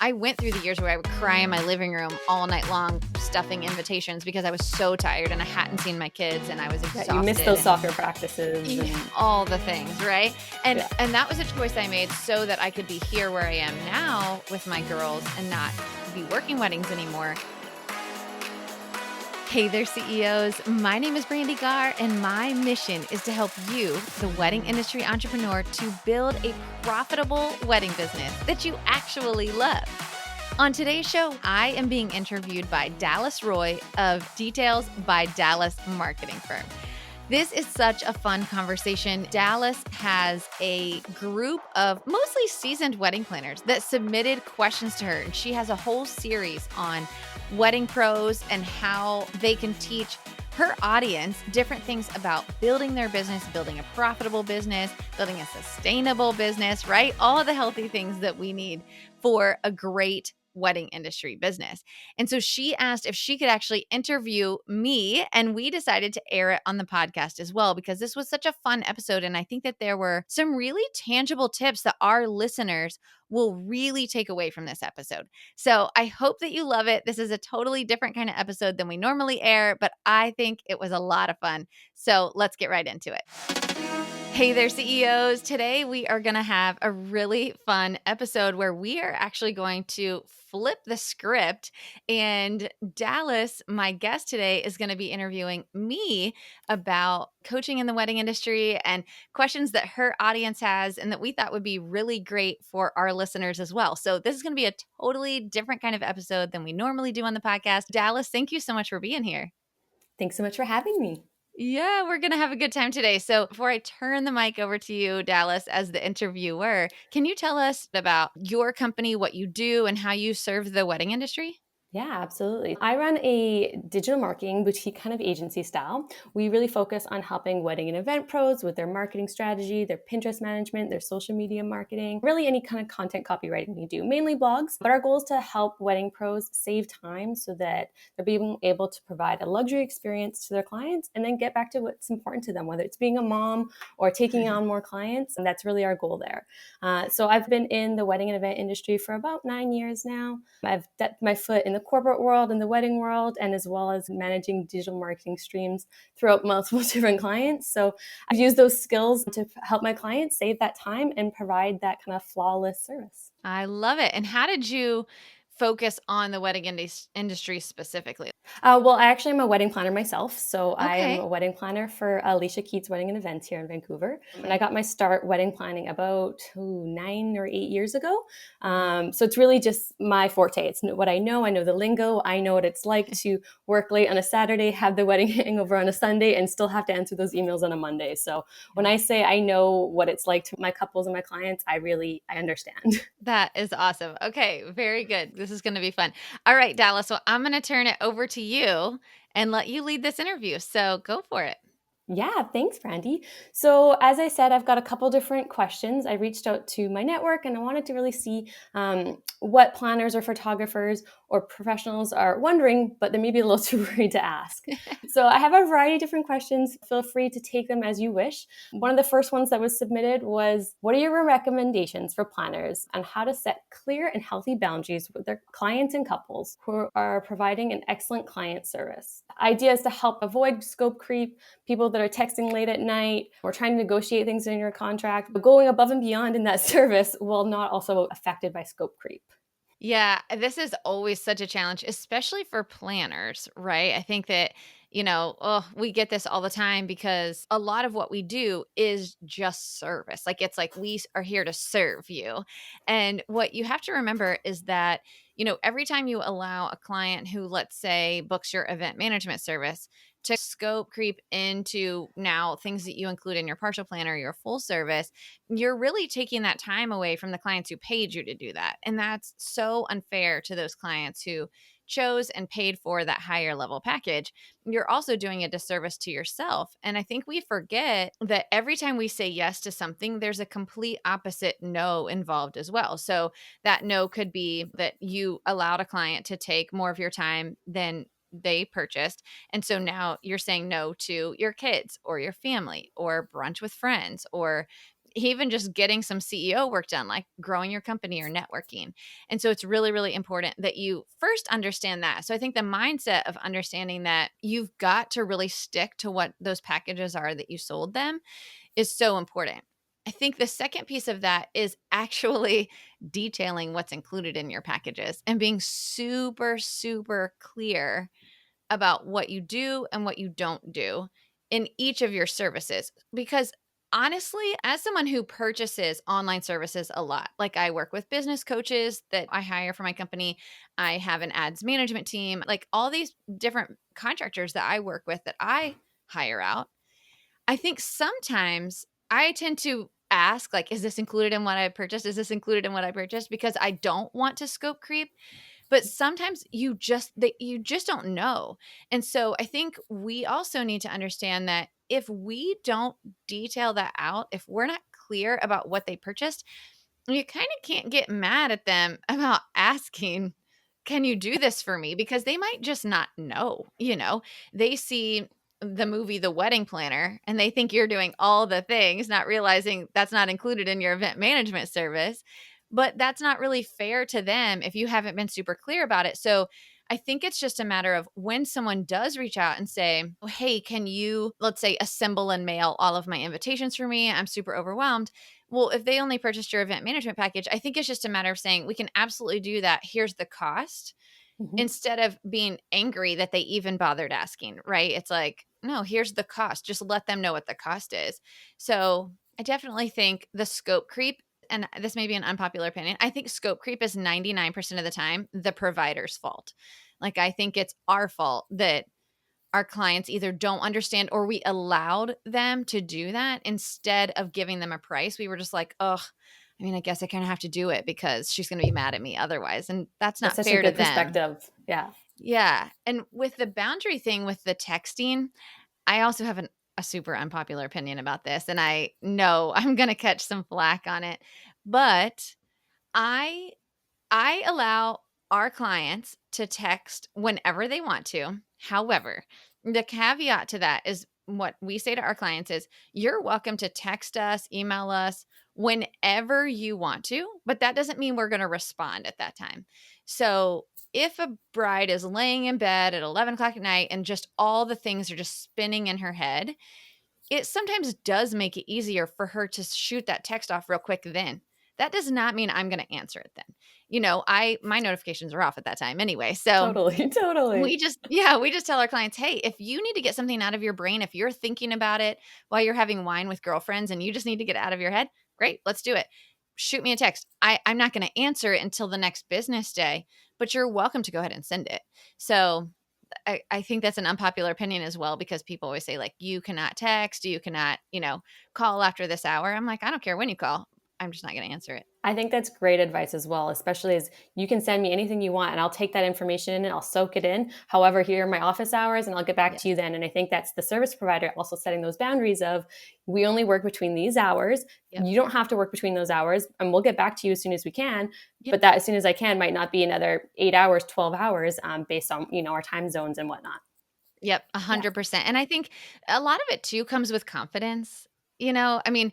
I went through the years where I would cry in my living room all night long stuffing invitations because I was so tired and I hadn't seen my kids and I was exhausted. You missed those soccer practices. And all the things, right? And that was a choice I made so that I could be here where I am now with my girls and not be working weddings anymore. Hey there, CEOs. My name is Brandee and my mission is to help you, the wedding industry entrepreneur, to build a profitable wedding business that you actually love. On today's show, I am being interviewed by Dallas Roy of Details by Dallas marketing firm. This is such a fun conversation. Dallas has a group of mostly seasoned wedding planners that submitted questions to her, and she has a whole series on wedding pros and how they can teach her audience different things about building their business, building a profitable business, building a sustainable business, right? All of the healthy things that we need for a great wedding industry business. And so she asked if she could actually interview me, and we decided to air it on the podcast as well because this was such a fun episode. And I think that there were some really tangible tips that our listeners will really take away from this episode. So I hope that you love it. This is a totally different kind of episode than we normally air, but I think it was a lot of fun. So let's get right into it. Hey there, CEOs. Today we are going to have a really fun episode where we are actually going to flip the script. And Dallas, my guest today, is going to be interviewing me about coaching in the wedding industry and questions that her audience has and that we thought would be really great for our listeners as well. So this is going to be a totally different kind of episode than we normally do on the podcast. Dallas, thank you so much for being here. Thanks so much for having me. Yeah, we're going to have a good time today. So before I turn the mic over to you, Dallas, as the interviewer, can you tell us about your company, what you do, and how you serve the wedding industry? Yeah, absolutely. I run a digital marketing boutique kind of agency style. We really focus on helping wedding and event pros with their marketing strategy, their Pinterest management, their social media marketing, really any kind of content copywriting we do, mainly blogs. But our goal is to help wedding pros save time so that they're being able to provide a luxury experience to their clients and then get back to what's important to them, whether it's being a mom or taking on more clients. And that's really our goal there. So I've been in the wedding and event industry for about 9 years now. I've dipped my foot in the corporate world and the wedding world, and as well as managing digital marketing streams throughout multiple different clients. So I've used those skills to help my clients save that time and provide that kind of flawless service. I love it. And how did you focus on the wedding industry specifically? Well, I actually am a wedding planner myself. So I Okay. am a wedding planner for Alicia Keats Wedding and Events here in Vancouver. And I got my start wedding planning about 9 or 8 years ago. So it's really just my forte. It's what I know. I know the lingo. I know what it's like to work late on a Saturday, have the wedding hangover on a Sunday, and still have to answer those emails on a Monday. So when I say I know what it's like to my couples and my clients, I understand. That is awesome. Okay, very good. This is going to be fun. All right, Dallas. So I'm going to turn it over to you and let you lead this interview. So go for it. Yeah, thanks, Brandee. So as I said, I've got a couple different questions. I reached out to my network and I wanted to really see what planners or photographers or professionals are wondering, but they may be a little too worried to ask. So I have a variety of different questions. Feel free to take them as you wish. One of the first ones that was submitted was, what are your recommendations for planners on how to set clear and healthy boundaries with their clients and couples who are providing an excellent client service? Ideas to help avoid scope creep, people that are texting late at night or trying to negotiate things in your contract, but going above and beyond in that service while not also affected by scope creep. Yeah, this is always such a challenge, especially for planners, right? I think that, we get this all the time because a lot of what we do is just service. Like it's like we are here to serve you. And what you have to remember is that, every time you allow a client who, let's say, books your event management service to scope creep into now things that you include in your partial plan or your full service, you're really taking that time away from the clients who paid you to do that. And that's so unfair to those clients who chose and paid for that higher level package. You're also doing a disservice to yourself. And I think we forget that every time we say yes to something, there's a complete opposite no involved as well. So that no could be that you allowed a client to take more of your time than they purchased. And so now you're saying no to your kids or your family or brunch with friends or even just getting some CEO work done, like growing your company or networking. And so it's really, really important that you first understand that. So I think the mindset of understanding that you've got to really stick to what those packages are that you sold them is so important. I think the second piece of that is actually detailing what's included in your packages and being super, super clear about what you do and what you don't do in each of your services. Because honestly, as someone who purchases online services a lot, like I work with business coaches that I hire for my company, I have an ads management team, like all these different contractors that I work with that I hire out. I think sometimes I tend to ask, like, is this included in what I purchased? Is this included in what I purchased? Because I don't want to scope creep. But sometimes you just don't know. And so I think we also need to understand that if we don't detail that out, if we're not clear about what they purchased, you kind of can't get mad at them about asking, can you do this for me? Because they might just not know, they see the movie The Wedding Planner and they think you're doing all the things, not realizing that's not included in your event management service. But that's not really fair to them if you haven't been super clear about it. So I think it's just a matter of when someone does reach out and say, "Oh, hey, can you, let's say, assemble and mail all of my invitations for me? I'm super overwhelmed." Well, if they only purchased your event management package, I think it's just a matter of saying, we can absolutely do that. Here's the cost, Mhm. instead of being angry that they even bothered asking, right? It's like, no, here's the cost. Just let them know what the cost is. So I definitely think the scope creep, and this may be an unpopular opinion, I think scope creep is 99% of the time the provider's fault. Like, I think it's our fault that our clients either don't understand or we allowed them to do that instead of giving them a price. We were just like, oh, I mean, I guess I kind of have to do it because she's going to be mad at me otherwise. And that's That's not such a fair to good them. perspective. Yeah. Yeah. And with the boundary thing with the texting, I also have a super unpopular opinion about this. And I know I'm going to catch some flack on it, but I I allow our clients to text whenever they want to. However, the caveat to that is what we say to our clients is, you're welcome to text us, email us whenever you want to, but that doesn't mean we're going to respond at that time. So if a bride is laying in bed at 11 o'clock at night and just all the things are just spinning in her head, it sometimes does make it easier for her to shoot that text off real quick then. That does not mean I'm gonna answer it then. My notifications are off at that time anyway, so Totally. Totally. we just tell our clients, "Hey, if you need to get something out of your brain, if you're thinking about it while you're having wine with girlfriends and you just need to get it out of your head, great, let's do it. Shoot me a text. I'm not gonna answer it until the next business day, but you're welcome to go ahead and send it." So I think that's an unpopular opinion as well, because people always say, like, you cannot text, you cannot, call after this hour. I'm like, I don't care when you call. I'm just not going to answer it. I think that's great advice as well, especially as you can send me anything you want and I'll take that information and I'll soak it in. However, here are my office hours and I'll get back to you Yes. then. And I think that's the service provider also setting those boundaries of, we only work between these hours. Yep. You don't have to work between those hours and we'll get back to you as soon as we can. Yep. But that as soon as I can might not be another 8 hours, 12 hours based on, our time zones and whatnot. Yep, Yeah. 100%. And I think a lot of it too comes with confidence. I mean,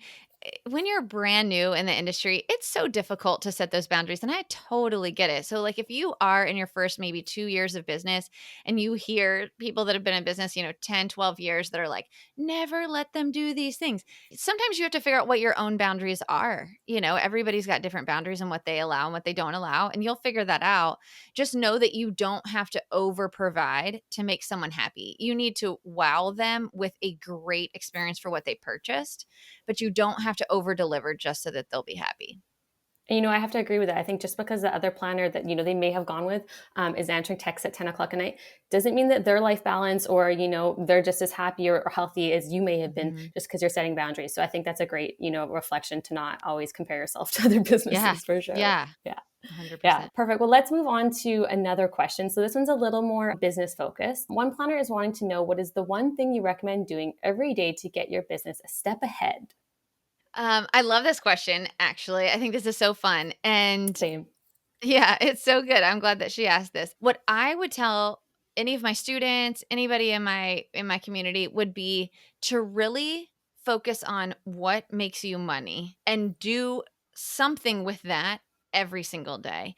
when you're brand new in the industry, it's so difficult to set those boundaries. And I totally get it. So, like, if you are in your first maybe 2 years of business and you hear people that have been in business, 10, 12 years that are like, never let them do these things. Sometimes you have to figure out what your own boundaries are. Everybody's got different boundaries and what they allow and what they don't allow. And you'll figure that out. Just know that you don't have to over provide to make someone happy. You need to wow them with a great experience for what they purchased, but you don't have to over deliver just so that they'll be happy. And, I have to agree with that. I think just because the other planner that, they may have gone with is answering texts at 10 o'clock at night doesn't mean that their life balance or, they're just as happy or healthy as you may have been Mhm. just because you're setting boundaries. So I think that's a great, reflection to not always compare yourself to other Yeah. businesses for sure. Yeah. Yeah. Yeah, 100%. perfect. Well, let's move on to another question. So this one's a little more business focused. One planner is wanting to know, what is the one thing you recommend doing every day to get your business a step ahead? I love this question, actually. I think this is so fun. And Same. yeah, it's so good. I'm glad that she asked this. What I would tell any of my students, anybody in my community, would be to really focus on what makes you money and do something with that every single day.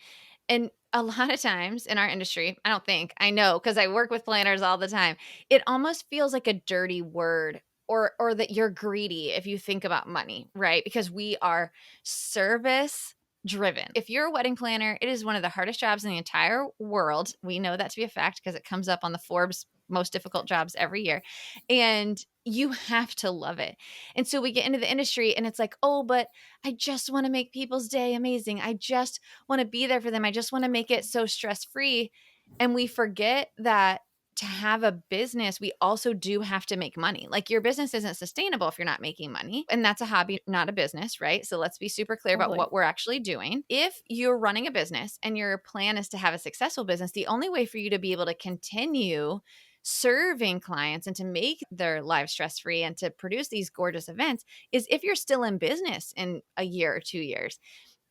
And a lot of times in our industry, I don't think, I know because I work with planners all the time, it almost feels like a dirty word or that you're greedy if you think about money, right? Because we are service driven. If you're a wedding planner, it is one of the hardest jobs in the entire world. We know that to be a fact because it comes up on the Forbes most difficult jobs every year. And you have to love it. And so we get into the industry and it's like, oh, but I just want to make people's day amazing. I just want to be there for them. I just want to make it so stress free. And we forget that to have a business, we also do have to make money. Like your business isn't sustainable if you're not making money. And that's a hobby, not a business, right? So let's be super clear about Totally. what we're actually doing. If you're running a business and your plan is to have a successful business, the only way for you to be able to continue serving clients and to make their lives stress free and to produce these gorgeous events is if you're still in business in a year or 2 years.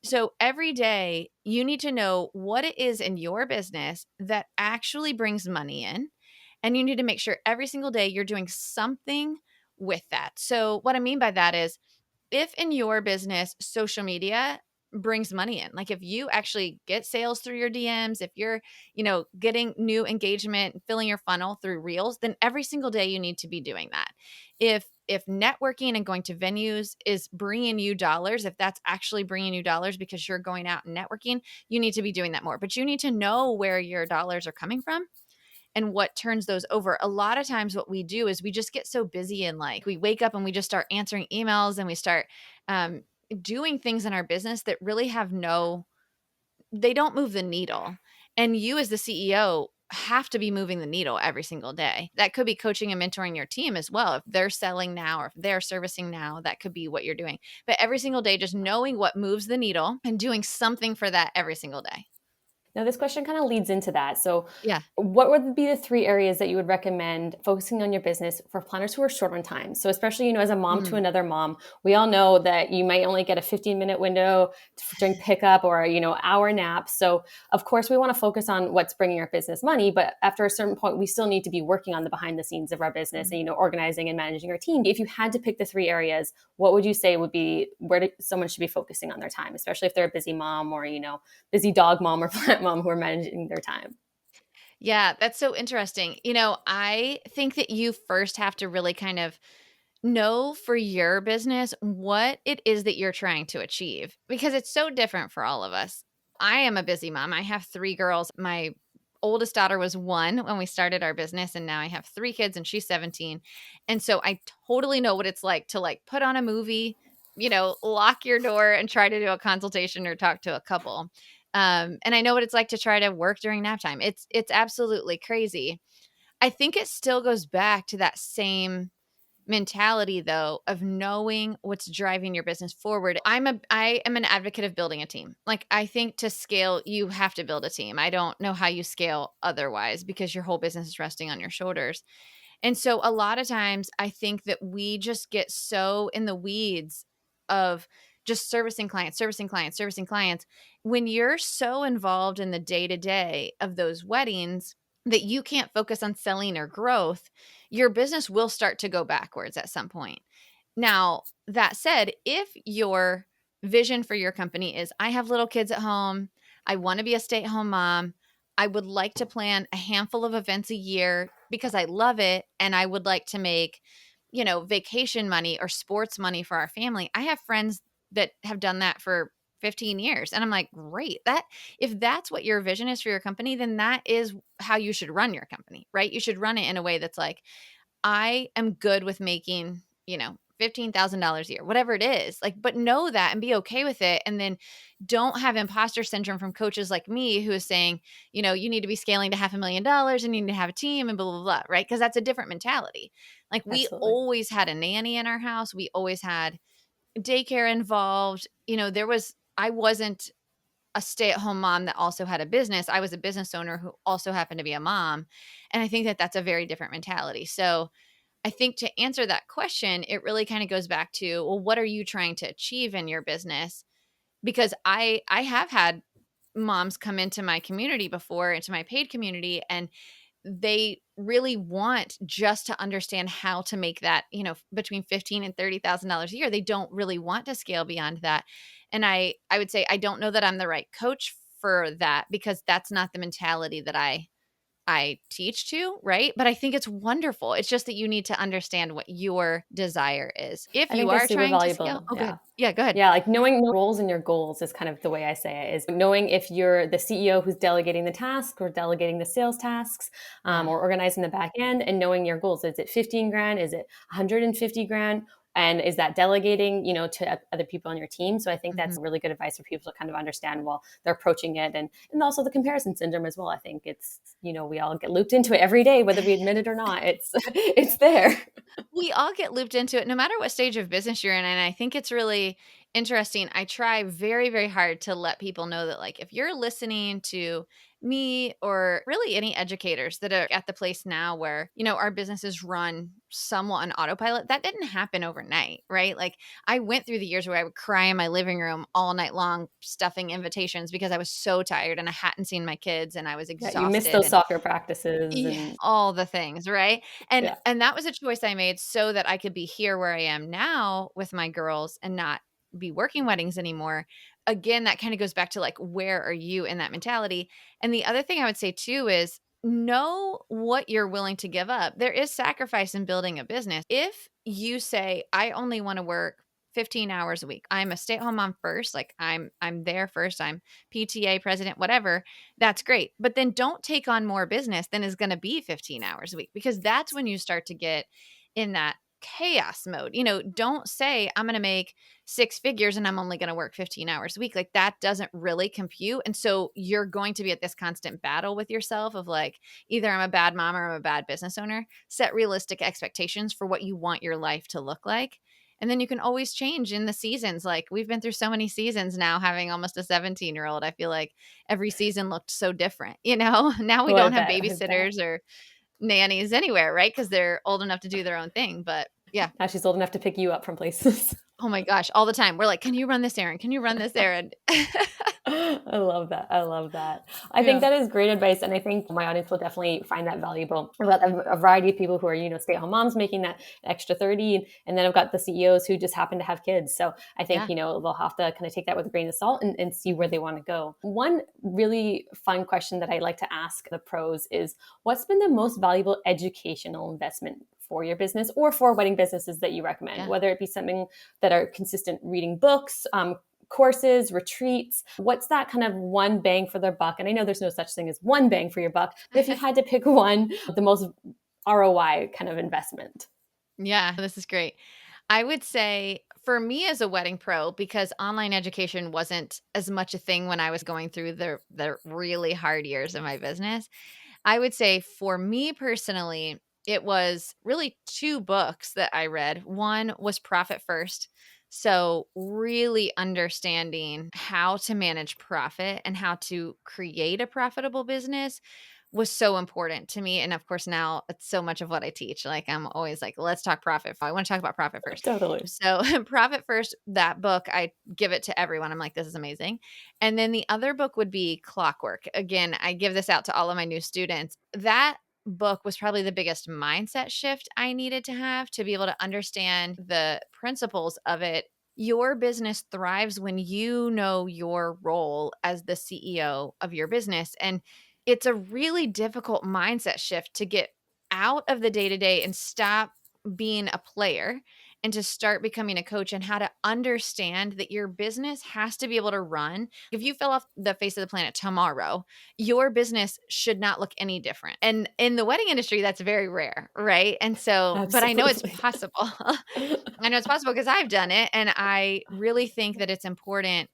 So every day you need to know what it is in your business that actually brings money in. And you need to make sure every single day you're doing something with that. So what I mean by that is if in your business social media brings money in, like if you actually get sales through your DMs, if you're, getting new engagement, filling your funnel through reels, then every single day you need to be doing that. If networking and going to venues is bringing you dollars, if that's actually bringing you dollars because you're going out and networking, you need to be doing that more. But you need to know where your dollars are coming from and what turns those over. A lot of times what we do is we just get so busy and like we wake up and we just start answering emails and we start um, doing things in our business that really have they don't move the needle. And you as the CEO have to be moving the needle every single day. That could be coaching and mentoring your team as well. If they're selling now or if they're servicing now, that could be what you're doing. But every single day, just knowing what moves the needle and doing something for that every single day. Now, this question kind of leads into that. So, Yeah. what would be the three areas that you would recommend focusing on your business for planners who are short on time? So, especially, as a mom to Mm. another mom, we all know that you might only get a 15-minute window during pickup or, hour nap. So, of course, we want to focus on what's bringing our business money. But after a certain point, we still need to be working on the behind the scenes of our business and, organizing and managing our team. If you had to pick the three areas, what would you say would be where someone should be focusing on their time, especially if they're a busy mom or, busy dog mom or plant mom who are managing their time? Yeah, that's so interesting. I think that you first have to really kind of know for your business what it is that you're trying to achieve because it's so different for all of us. I am a busy mom. I have three girls. My oldest daughter was 1 when we started our business and now I have 3 kids and she's 17. And so I totally know what it's like to like put on a movie, lock your door and try to do a consultation or talk to a couple. And I know what it's like to try to work during nap time. It's absolutely crazy. I think it still goes back to that same mentality though of knowing what's driving your business forward. I am an advocate of building a team. Like I think to scale you have to build a team. I don't know how you scale otherwise because your whole business is resting on your shoulders. And so a lot of times I think that we just get so in the weeds of just servicing clients, servicing clients, servicing clients. When you're so involved in the day to day of those weddings that you can't focus on selling or growth, your business will start to go backwards at some point. Now, that said, if your vision for your company is I have little kids at home, I want to be a stay at home mom, I would like to plan a handful of events a year because I love it and I would like to make, vacation money or sports money for our family. I have friends that have done that for 15 years and I'm like, "Great. That if that's what your vision is for your company, then that is how you should run your company." Right? You should run it in a way that's like, I am good with making, $15,000 a year, whatever it is. Like, but know that and be okay with it. And then don't have imposter syndrome from coaches like me who is saying, you need to be scaling to $500,000 and you need to have a team and blah, blah, blah. Right. Cause that's a different mentality. Like we Absolutely. always had a nanny in our house. We always had daycare involved. I wasn't a stay-at-home mom that also had a business. I was a business owner who also happened to be a mom. And I think that that's a very different mentality. So I think to answer that question, it really kind of goes back to, well, what are you trying to achieve in your business? Because I have had moms come into my community before, into my paid community, and they really want just to understand how to make that, between 15 and $30,000 a year. They don't really want to scale beyond that. And I would say I don't know that I'm the right coach for that, because that's not the mentality that I teach to, right? But I think it's wonderful. It's just that you need to understand what your desire is. If I you think are that's super trying to scale, valuable. oh, Yeah. good. Yeah, go ahead. Yeah, like knowing your roles and your goals is kind of the way I say it, is knowing if you're the CEO who's delegating the task or delegating the sales tasks, Yeah. or organizing the back end, and knowing your goals. Is it 15 grand? Is it 150 grand? And is that delegating, to other people on your team? So I think Mhm. that's really good advice for people to kind of understand while they're approaching it. And also the comparison syndrome as well. I think it's, we all get looped into it every day, whether we admit it or not. It's, it's there. We all get looped into it no matter what stage of business you're in. And I think it's really interesting. I try very, very hard to let people know that, like, if you're listening to me or really any educators that are at the place now where, our businesses run somewhat on autopilot, that didn't happen overnight, right? Like, I went through the years where I would cry in my living room all night long, stuffing invitations because I was so tired and I hadn't seen my kids and I was Yeah, you miss exhausted. those And soccer practices yeah, and all the things, right? And yeah. and that was a choice I made so that I could be here where I am now with my girls and not be working weddings anymore. Again, that kind of goes back to, like, where are you in that mentality? And the other thing I would say too is know what you're willing to give up. There is sacrifice in building a business. If you say, I only want to work 15 hours a week. I'm a stay-at-home mom first, like I'm there first. I'm PTA president, whatever, that's great. But then don't take on more business than is going to be 15 hours a week, because that's when you start to get in that chaos mode. Don't say, I'm going to make six figures and I'm only going to work 15 hours a week. Like, that doesn't really compute. And so you're going to be at this constant battle with yourself of, like, either I'm a bad mom or I'm a bad business owner. Set realistic expectations for what you want your life to look like. And then you can always change in the seasons. Like, we've been through so many seasons now, having almost a 17-year-old. I feel like every season looked so different, Now we oh, I don't have bet, I bet. babysitters or nannies anywhere, right? Because they're old enough to do their own thing. But yeah. Now she's old enough to pick you up from places. Oh my gosh, all the time. We're like, can you run this errand? Can you run this errand? I love that. I love that. I think Yeah. that is great advice. And I think my audience will definitely find that valuable. I've got a variety of people who are, stay-at-home moms making that extra 30. And then I've got the CEOs who just happen to have kids. So I think, Yeah. they'll have to kind of take that with a grain of salt and see where they want to go. One really fun question that I like to ask the pros is, what's been the most valuable educational investment for your business or for wedding businesses that you recommend, Yeah. whether it be something that are consistent reading books, courses, retreats? What's that kind of one bang for their buck? And I know there's no such thing as one bang for your buck, but if you had to pick one, the most ROI kind of investment. Yeah, this is great. I would say for me as a wedding pro, because online education wasn't as much a thing when I was going through the really hard years of my business, I would say for me personally, it was really two books that I read. One was Profit First. So, really understanding how to manage profit and how to create a profitable business was so important to me. And of course, now it's so much of what I teach. Like, I'm always like, let's talk profit. I want to talk about profit first. Totally. So, Profit First, that book, I give it to everyone. I'm like, this is amazing. And then the other book would be Clockwork. Again, I give this out to all of my new students. That book was probably the biggest mindset shift I needed to have to be able to understand the principles of it. Your business thrives when you know your role as the CEO of your business. And it's a really difficult mindset shift to get out of the day to day and stop being a player and to start becoming a coach, and how to understand that your business has to be able to run. If you fell off the face of the planet tomorrow, your business should not look any different. And in the wedding industry, that's very rare, right? And so, but I know it's Absolutely. possible. I know it's possible because I've done it. And I really think that it's important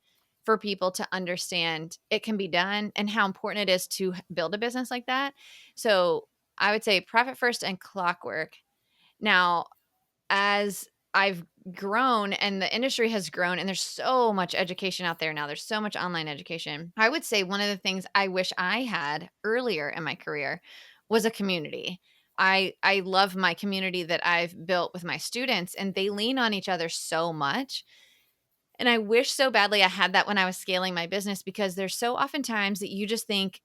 for people to understand it can be done and how important it is to build a business like that. So I would say Profit First and Clockwork. Now, as I've grown and the industry has grown and there's so much education out there now, there's so much online education. I would say one of the things I wish I had earlier in my career was a community. I love my community that I've built with my students, and they lean on each other so much. And I wish so badly I had that when I was scaling my business, because there's so often times that you just think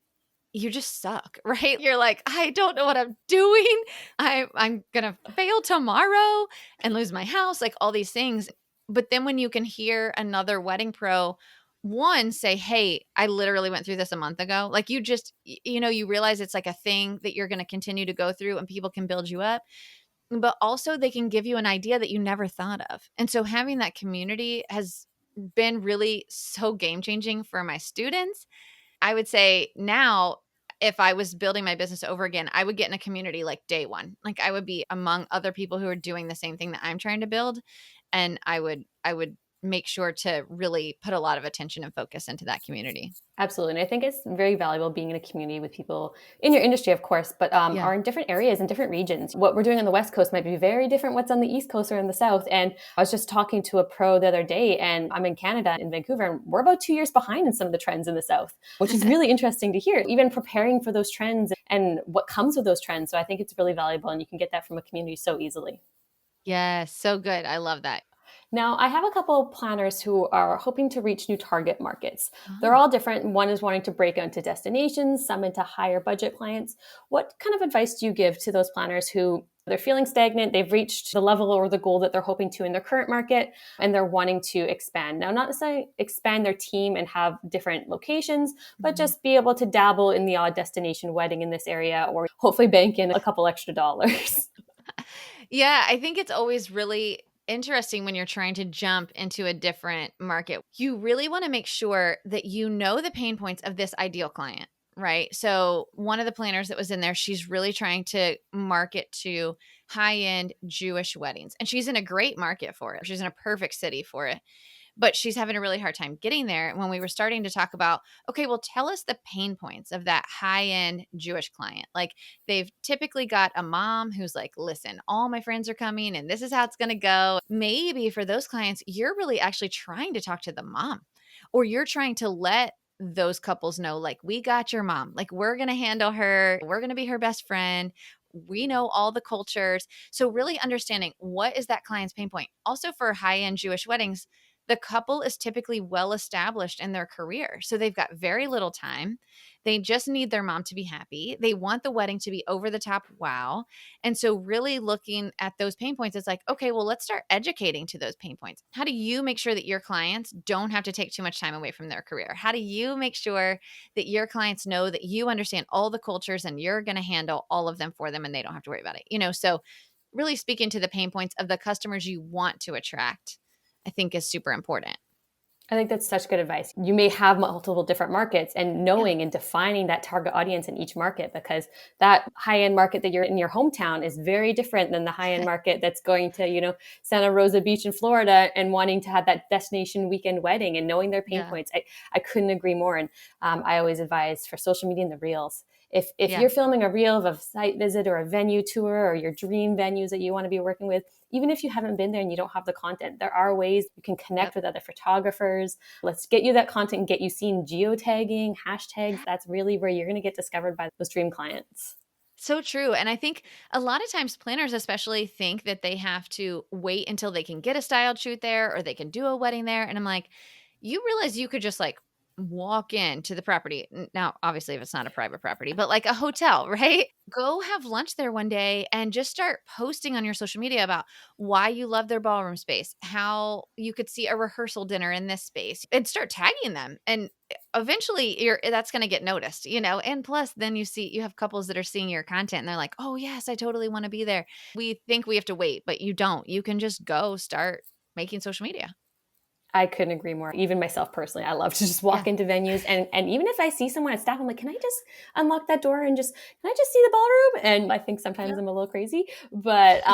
you just suck, right? You're like, I don't know what I'm doing. I'm going to fail tomorrow and lose my house, like all these things. But then when you can hear another wedding pro, one say, hey, I literally went through this a month ago. Like you just, you realize it's like a thing that you're going to continue to go through and people can build you up, but also they can give you an idea that you never thought of. And so having that community has been really so game changing for my students. I would say now, if I was building my business over again, I would get in a community like day one. Like I would be among other people who are doing the same thing that I'm trying to build. And I would make sure to really put a lot of attention and focus into that community. Absolutely. And I think it's very valuable being in a community with people in your industry, of course, but Yeah. are in different areas and different regions. What we're doing on the West Coast might be very different what's on the East Coast or in the South. And I was just talking to a pro the other day, and I'm in Canada, in Vancouver, and we're about 2 years behind in some of the trends in the South, which is really interesting to hear, even preparing for those trends and what comes with those trends. So I think it's really valuable, and you can get that from a community so easily. Yes. So good. I love that. Now, I have a couple of planners who are hoping to reach new target markets. They're Oh. all different. One is wanting to break into destinations, some into higher budget clients. What kind of advice do you give to those planners who they're feeling stagnant, they've reached the level or the goal that they're hoping to in their current market, and they're wanting to expand? Now, not necessarily expand their team and have different locations, but Mhm. just be able to dabble in the odd destination wedding in this area, or hopefully bank in a couple extra dollars. Yeah, I think it's always really interesting when you're trying to jump into a different market. You really want to make sure that you know the pain points of this ideal client, right? So, one of the planners that was in there, she's really trying to market to high end Jewish weddings, and she's in a great market for it. She's in a perfect city for it, but she's having a really hard time getting there. When we were starting to talk about, okay, well, tell us the pain points of that high end Jewish client. Like they've typically got a mom who's like, listen, all my friends are coming and this is how it's going to go. Maybe for those clients, you're really actually trying to talk to the mom, or you're trying to let those couples know, like, we got your mom. Like, we're going to handle her. We're going to be her best friend. We know all the cultures. So, really understanding what is that client's pain point. Also, for high end Jewish weddings, the couple is typically well established in their career. So they've got very little time. They just need their mom to be happy. They want the wedding to be over the top wow. And so, really looking at those pain points, it's like, okay, well, let's start educating to those pain points. How do you make sure that your clients don't have to take too much time away from their career? How do you make sure that your clients know that you understand all the cultures and you're going to handle all of them for them and they don't have to worry about it? So really speaking to the pain points of the customers you want to attract, I think is super important. I think that's such good advice. You may have multiple different markets, and Yeah. knowing and defining that target audience in each market, because that high end market that you're in your hometown is very different than the high end market that's going to, Santa Rosa Beach in Florida and wanting to have that destination weekend wedding, and knowing their pain Yeah. points. I couldn't agree more. And I always advise for social media and the reels. If Yeah. you're filming a reel of a site visit or a venue tour or your dream venues that you want to be working with, even if you haven't been there and you don't have the content, there are ways you can connect Yep. with other photographers. Let's get you that content and get you seen. Geotagging, hashtags, that's really where you're going to get discovered by those dream clients. So true. And I think a lot of times planners especially think that they have to wait until they can get a styled shoot there or they can do a wedding there. And I'm like, you realize you could just like walk into the property. Now, obviously, if it's not a private property, but like a hotel, right? Go have lunch there one day and just start posting on your social media about why you love their ballroom space, how you could see a rehearsal dinner in this space, and start tagging them. And eventually that's going to get noticed, and plus then you have couples that are seeing your content and they're like, oh yes, I totally want to be there. We think we have to wait, but you don't. You can just go start making social media. I couldn't agree more. Even myself personally, I love to just Yeah. walk into venues, and even if I see someone at staff, I'm like, can I just unlock that door and can I just see the ballroom? And I think sometimes Yep. I'm a little crazy, but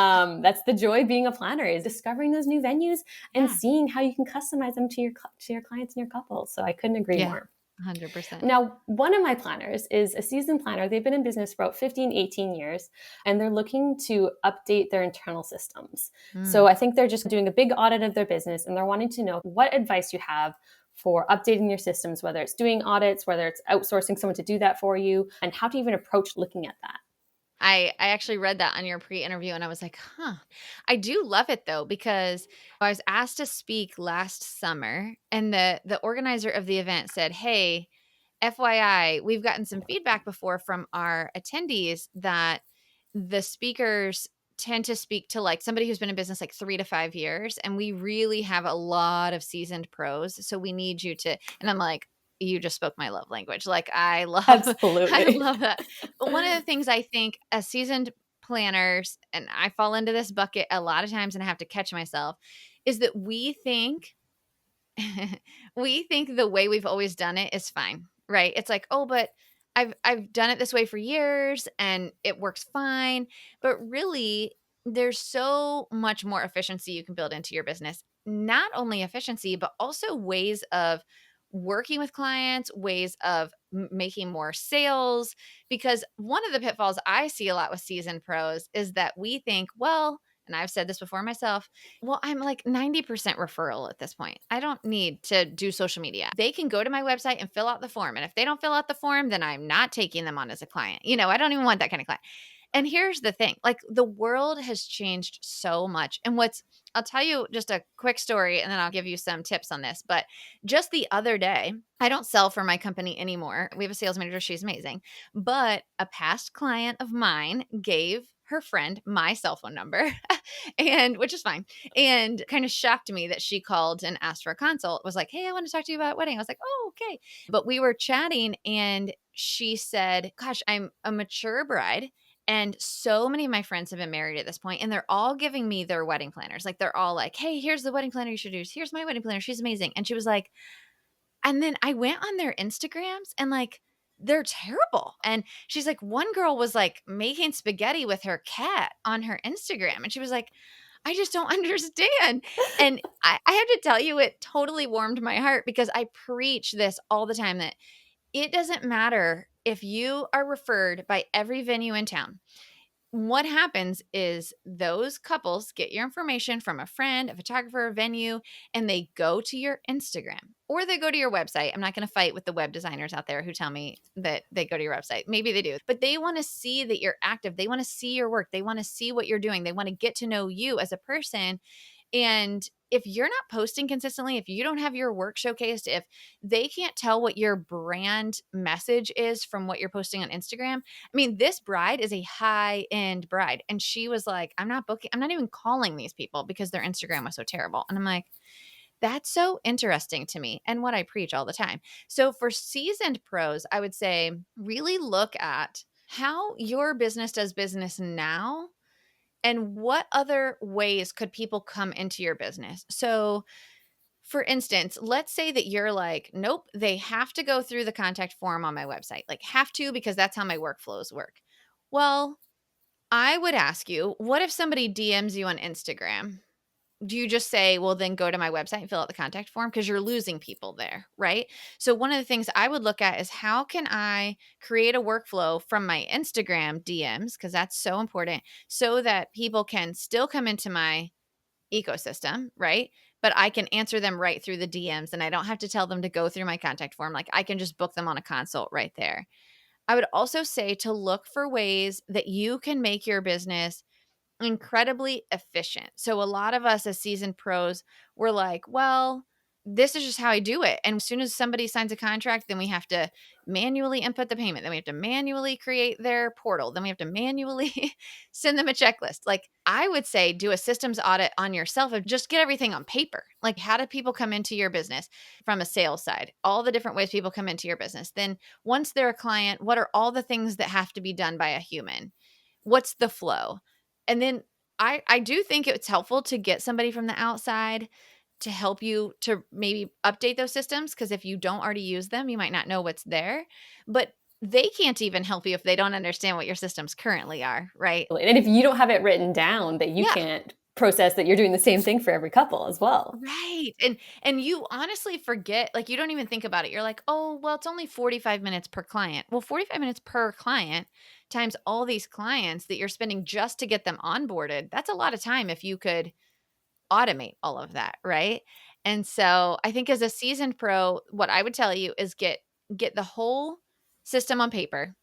that's the joy of being a planner, is discovering those new venues and Yeah. seeing how you can customize them to your clients and your couples. So I couldn't agree Yeah. more. 100%. Now, one of my planners is a seasoned planner. They've been in business for about 15, 18 years, and they're looking to update their internal systems. So Mm. I think they're just doing a big audit of their business, and they're wanting to know what advice you have for updating your systems, whether it's doing audits, whether it's outsourcing someone to do that for you, and how to even approach looking at that. I actually read that on your pre-interview and I was like, huh. I do love it though, because I was asked to speak last summer and the organizer of the event said, hey, FYI, we've gotten some feedback before from our attendees that the speakers tend to speak to like somebody who's been in business like 3 to 5 years. And we really have a lot of seasoned pros. So we need you to, and I'm like, you just spoke my love language. Like I Absolutely. love that. But one of the things I think as seasoned planners, and I fall into this bucket a lot of times and I have to catch myself, is that we think we think the way we've always done it is fine, right? It's like, "Oh, but I've done it this way for years and it works fine." But really, there's so much more efficiency you can build into your business. Not only efficiency, but also ways of working with clients, ways of making more sales. Because one of the pitfalls I see a lot with seasoned pros is that we think, well, and I've said this before myself, well, I'm like 90% referral at this point. I don't need to do social media. They can go to my website and fill out the form. And if they don't fill out the form, then I'm not taking them on as a client. I don't even want that kind of client. And here's the thing, like the world has changed so much. And I'll tell you just a quick story and then I'll give you some tips on this. But just the other day, I don't sell for my company anymore. We have a sales manager. She's amazing. But a past client of mine gave her friend my cell phone number and which is fine, and kind of shocked me that she called and asked for a consult. Was like, "Hey, I want to talk to you about wedding." I was like, "Oh, okay." But we were chatting and she said, "Gosh, I'm a mature bride and so many of my friends have been married at this point and they're all giving me their wedding planners. Like they're all like, 'Hey, here's the wedding planner you should use. Here's my wedding planner. She's amazing.'" And she was like, and then I went on their Instagrams and like they're terrible. And she's like, one girl was like making spaghetti with her cat on her Instagram. And she was like, I just don't understand. And I have to tell you, it totally warmed my heart because I preach this all the time that it doesn't matter if you are referred by every venue in town. What happens is those couples get your information from a friend, a photographer, a venue, and they go to your Instagram or they go to your website. I'm not going to fight with the web designers out there who tell me that they go to your website. Maybe they do, but they want to see that you're active. They want to see your work. They want to see what you're doing. They want to get to know you as a person. And if you're not posting consistently, if you don't have your work showcased, if they can't tell what your brand message is from what you're posting on Instagram, I mean, this bride is a high end bride. And she was like, I'm not even calling these people because their Instagram was so terrible. And I'm like, that's so interesting to me and what I preach all the time. So for seasoned pros, I would say really look at how your business does business now and what other ways could people come into your business. So for instance, let's say that you're like, nope, they have to go through the contact form on my website, like have to, because that's how my workflows work. Well, I would ask you, what if somebody DMs you on Instagram? Do you just say, well, then go to my website and fill out the contact form? Because you're losing people there, right? So one of the things I would look at is how can I create a workflow from my Instagram DMs, because that's so important, so that people can still come into my ecosystem, right? But I can answer them right through the DMs and I don't have to tell them to go through my contact form. Like I can just book them on a consult right there. I would also say to look for ways that you can make your business incredibly efficient. So a lot of us as seasoned pros, we're like, well, this is just how I do it. And as soon as somebody signs a contract, then we have to manually input the payment. Then we have to manually create their portal. Then we have to manually send them a checklist. Like I would say do a systems audit on yourself and just get everything on paper. Like how do people come into your business from a sales side? All the different ways people come into your business. Then once they're a client, what are all the things that have to be done by a human? What's the flow? And then I do think it's helpful to get somebody from the outside to help you to maybe update those systems, because if you don't already use them, you might not know what's there. But they can't even help you if they don't understand what your systems currently are, right? And if you don't have it written down, that you Yeah. can't process that you're doing the same thing for every couple as well. Right. And you honestly forget, like you don't even think about it. You're like, "Oh, well, it's only 45 minutes per client." Well, 45 minutes per client times all these clients that you're spending just to get them onboarded. That's a lot of time if you could automate all of that, right? And so I think as a seasoned pro, what I would tell you is get the whole system on paper.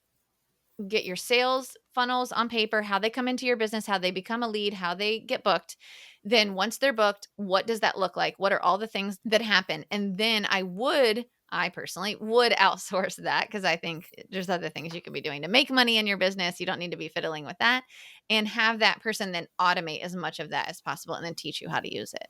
Get your sales funnels on paper, how they come into your business, how they become a lead, how they get booked. Then once they're booked, what does that look like? What are all the things that happen? And then I would I personally would outsource that because I think there's other things you can be doing to make money in your business. You don't need to be fiddling with that, and have that person then automate as much of that as possible and then teach you how to use it.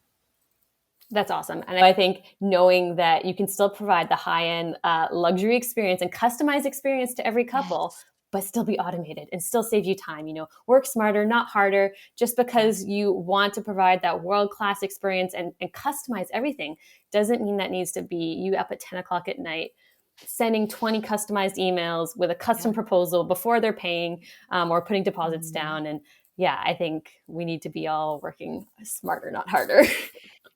That's awesome. And I think knowing that you can still provide the high-end luxury experience and customized experience to every couple, Yes. but still be automated and still save you time. Work smarter, not harder. Just Yeah. because you want to provide that world-class experience and customize everything doesn't mean that needs to be you up at 10 o'clock at night sending 20 customized emails with a custom Yep. proposal before they're paying or putting deposits Mhm. down. And yeah, I think we need to be all working smarter, not harder.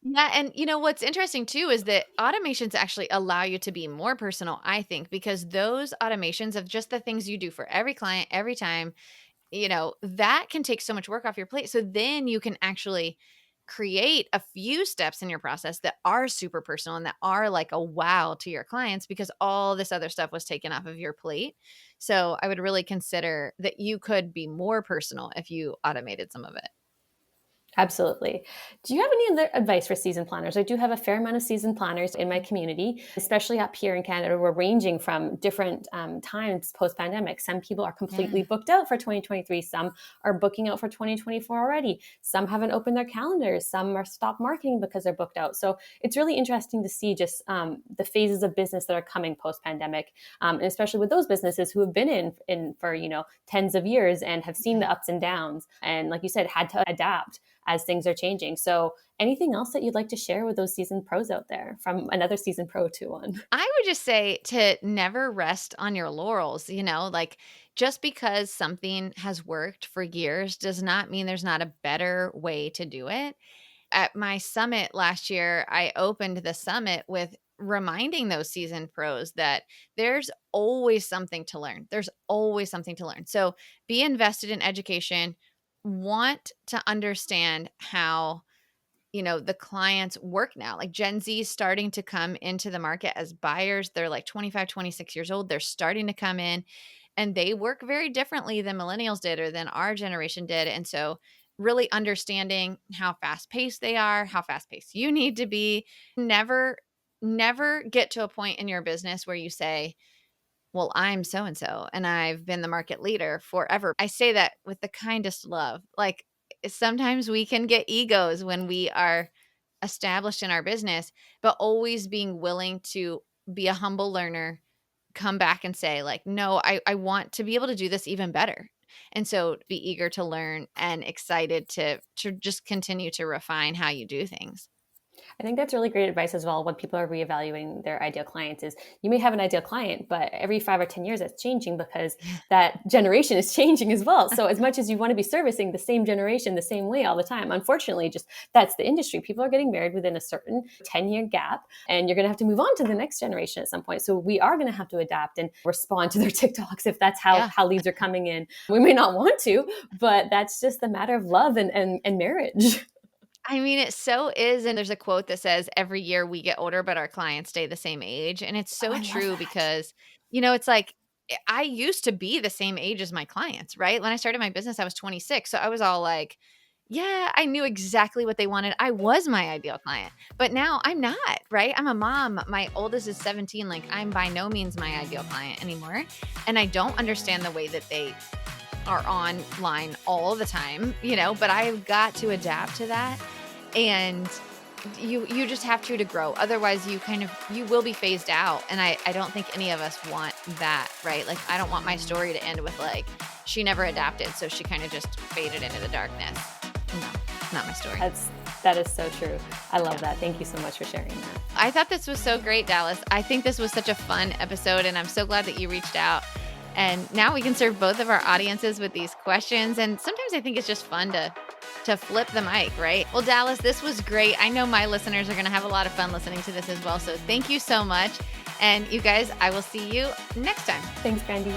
Yeah, and what's interesting too is that automations actually allow you to be more personal, I think, because those automations of just the things you do for every client every time, that can take so much work off your plate. So then you can actually create a few steps in your process that are super personal and that are like a wow to your clients because all this other stuff was taken off of your plate. So I would really consider that you could be more personal if you automated some of it. Absolutely. Do you have any other advice for season planners? I do have a fair amount of season planners in my community, especially up here in Canada. We're ranging from different times post pandemic. Some people are completely Yeah. booked out for 2023. Some are booking out for 2024 already. Some haven't opened their calendars. Some are stopped marketing because they're booked out. So it's really interesting to see just the phases of business that are coming post pandemic, and especially with those businesses who have been in for tens of years and have seen Yeah. the ups and downs, and like you said, had to adapt as things are changing. So anything else that you'd like to share with those seasoned pros out there, from another seasoned pro to one? I would just say to never rest on your laurels, like just because something has worked for years does not mean there's not a better way to do it. At my summit last year, I opened the summit with reminding those seasoned pros that there's always something to learn. There's always something to learn. So be invested in education, want to understand how the clients work now. Like Gen Z is starting to come into the market as buyers. They're like 25, 26 years old. They're starting to come in and they work very differently than millennials did or than our generation did. And so really understanding how fast paced they are, how fast paced you need to be. Never get to a point in your business where you say, well, I'm so and so, and I've been the market leader forever. I say that with the kindest love. Like sometimes we can get egos when we are established in our business, but always being willing to be a humble learner, come back and say, like, no, I want to be able to do this even better. And so be eager to learn and excited to just continue to refine how you do things. I think that's really great advice as well when people are reevaluating their ideal clients is you may have an ideal client, but every 5 or 10 years it's changing because Yeah. that generation is changing as well. So as much as you want to be servicing the same generation the same way all the time, unfortunately, just that's the industry. People are getting married within a certain 10-year gap, and you're going to have to move on to the next generation at some point. So we are going to have to adapt and respond to their TikToks if that's how, Yeah. how leads are coming in. We may not want to, but that's just a matter of love and marriage. I mean, it so is. And there's a quote that says, every year we get older, but our clients stay the same age. And it's Oh, so I love true that. because, it's like I used to be the same age as my clients, right? When I started my business, I was 26. So I was all like, yeah, I knew exactly what they wanted. I was my ideal client. But now I'm not, right? I'm a mom. My oldest is 17. Like, I'm by no means my ideal client anymore. And I don't understand the way that they are online all the time, but I've got to adapt to that. And you just have to grow. Otherwise you will be phased out. And I don't think any of us want that, right? Like I don't want my story to end with like, she never adapted. So she kind of just faded into the darkness. No, not my story. That is so true. I love Yeah. that. Thank you so much for sharing that. I thought this was so great, Dallas. I think this was such a fun episode and I'm so glad that you reached out. And now we can serve both of our audiences with these questions. And sometimes I think it's just fun to flip the mic, right? Well, Dallas, this was great. I know my listeners are going to have a lot of fun listening to this as well. So thank you so much. And you guys, I will see you next time. Thanks, Brandee.